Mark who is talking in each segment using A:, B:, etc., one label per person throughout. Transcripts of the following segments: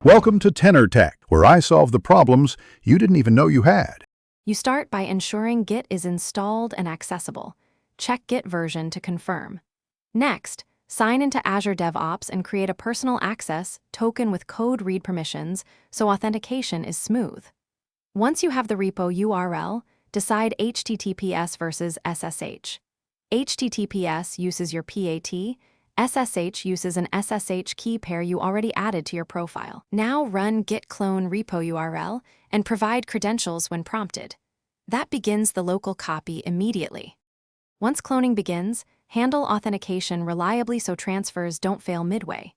A: Welcome to Tenor Tech, where I solve the problems you didn't even know you had.
B: You start by ensuring Git is installed and accessible. Check Git version to confirm. Next, sign into Azure DevOps and create a personal access token with code read permissions so authentication is smooth. Once you have the repo URL, decide HTTPS versus SSH. HTTPS uses your PAT, SSH uses an SSH key pair you already added to your profile. Now run git clone repo URL and provide credentials when prompted. That begins the local copy immediately. Once cloning begins, handle authentication reliably so transfers don't fail midway.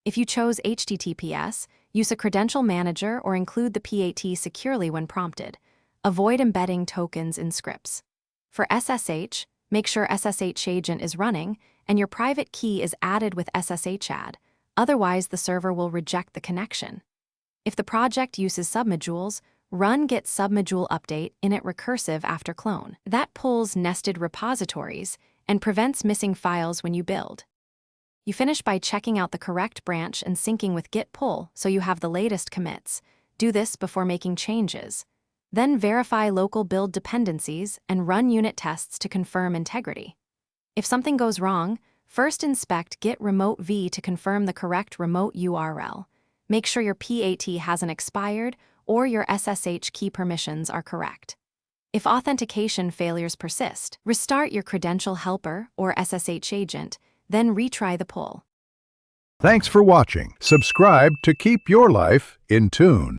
B: If you chose HTTPS, use a credential manager or include the PAT securely when prompted. Avoid embedding tokens in scripts. For SSH, make sure SSH agent is running and your private key is added with SSH add, otherwise the server will reject the connection. If the project uses submodules, run git submodule update init recursive after clone. That pulls nested repositories and prevents missing files when you build. You finish by checking out the correct branch and syncing with git pull so you have the latest commits. Do this before making changes. Then verify local build dependencies and run unit tests to confirm integrity. If something goes wrong, first inspect git remote v to confirm the correct remote URL. Make sure your PAT hasn't expired or your SSH key permissions are correct. If authentication failures persist, restart your credential helper or SSH agent, then retry the pull.
A: Thanks for watching. Subscribe to keep your life in tune.